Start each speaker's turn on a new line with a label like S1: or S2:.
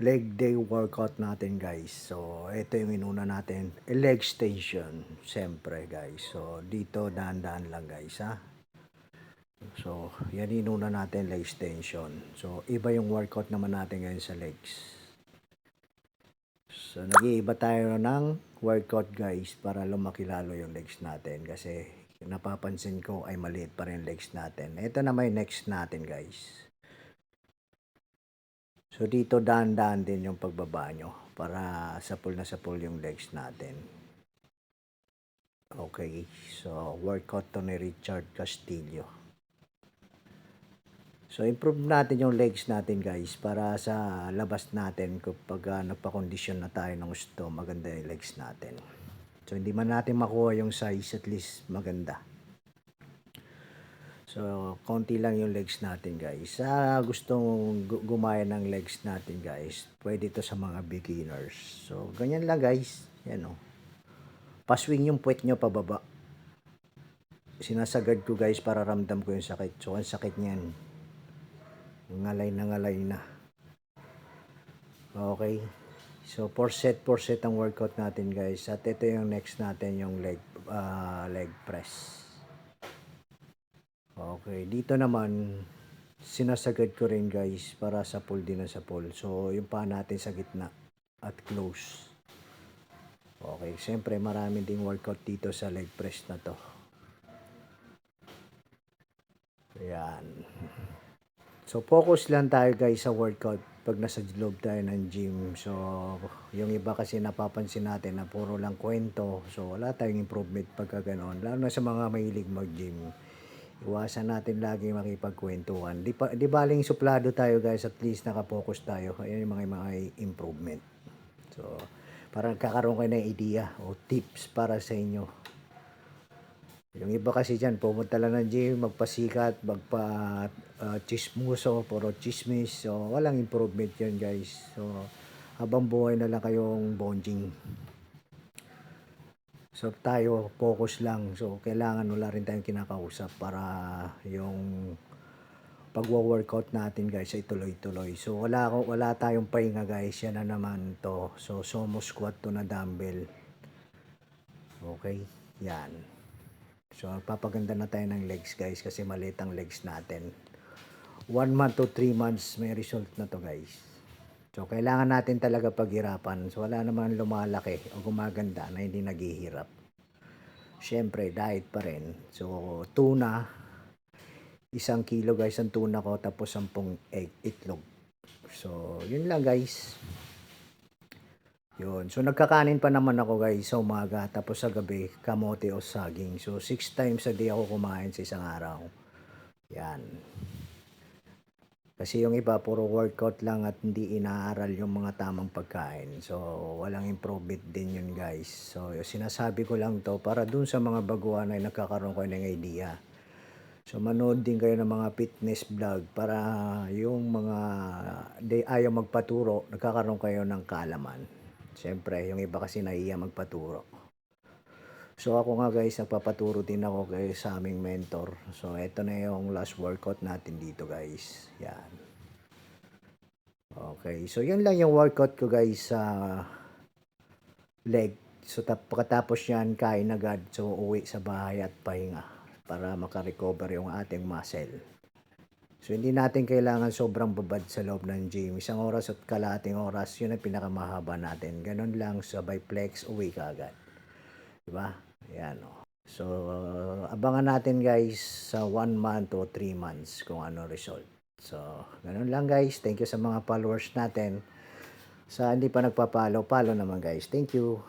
S1: leg day workout natin guys. So ito yung inuna natin, leg extension siyempre guys. So dito dahan-dahan lang guys ha. So yan inuna natin, leg extension. So iba yung workout naman natin ngayon sa legs. So nag-iiba tayo ng workout guys para lumaki lalo yung legs natin kasi napapansin ko ay maliit pa rin legs natin. Ito naman yung next natin guys. So dito dahan-dahan din yung pagbaba nyo para sapul na sapul yung legs natin. Okay, so workout to ni Richard Castillo. So improve natin yung legs natin guys para sa labas natin kapag nagpa-condition na tayo ng gusto, maganda yung legs natin. So hindi man natin makuha yung size, at least maganda. So, konti lang yung legs natin guys. Sa gustong gumaya ng legs natin guys, pwede to sa mga beginners. So, ganyan lang guys. Yan o. Paswing yung puwet nyo pababa. Sinasagad ko guys para ramdam ko yung sakit. So, ang sakit niyan. Ngalay na. Okay. So, 4 set ang workout natin guys. At ito yung next natin, yung leg press. Okay, dito naman sinasagad ko rin guys para sa pull din na sa pull. So, yung paa natin sa gitna at close. Okay, siyempre marami ding workout dito sa leg press na to. Ayan. So, focus lang tayo guys sa workout pag nasa loob tayo ng gym. So, yung iba kasi napapansin natin na puro lang kwento. So, wala tayong improvement pagka ganoon. Lalo na sa mga mahilig mag-gym. Iwasan natin lagi makipagkwentuhan. Di baling suplado tayo guys, at least nakapokus tayo. Ayan yung mga improvement. So, para nagkakaroon kayo ng idea o tips para sa inyo. Yung iba kasi dyan, pumunta lang ng gym, magpasikat, chismoso, puro chismis. So, walang improvement yun guys. So, habang buhay na lang kayong bonding. So tayo focus lang. So kailangan wala rin tayong kinakausap para yung pagwo-workout natin guys ay tuloy-tuloy. So wala tayong pahinga guys. Yan na naman to. So sumo squat to na dumbbell. Okay? Yan. So papaganda na tayo ng legs guys kasi maliit ang legs natin. 1 month to 3 months may result na to guys. So, kailangan natin talaga paghirapan. So, wala naman lumalaki o gumaganda na hindi naghihirap. Siyempre, diet pa rin. So, tuna. 1 kilo guys ang tuna ko, tapos 10 itlog. So, yun lang guys. Yun. So, nagkakanin pa naman ako guys sa umaga, tapos sa gabi, kamote o saging. So, 6 times a day ako kumain sa isang araw. Yan. Kasi yung iba, puro workout lang at hindi inaaral yung mga tamang pagkain. So, walang improvement din yun guys. So, sinasabi ko lang to para dun sa mga baguhan ay nagkakaroon ko ng idea. So, manood din kayo ng mga fitness vlog para yung mga ayaw magpaturo, nagkakaroon kayo ng kaalaman. Siyempre, yung iba kasi nahiya magpaturo. So ako nga guys, nagpapaturo din ako sa aming mentor. So ito na yung last workout natin dito guys. Yan. Okay, so yan lang yung workout ko guys sa leg. So pagkatapos yan, kain agad. So uwi sa bahay at pahinga para makarecover yung ating muscle. So hindi natin kailangan sobrang babad sa loob ng gym. 1 oras at kalahating oras, yun ang pinakamahaba natin. Ganun lang, sabay flex, uwi ka agad. Diba? Ayan o. So, abangan natin guys sa 1 month o 3 months kung ano result. So, ganun lang guys. Thank you sa mga followers natin. Sa hindi pa nagpa-follow, follow naman guys. Thank you.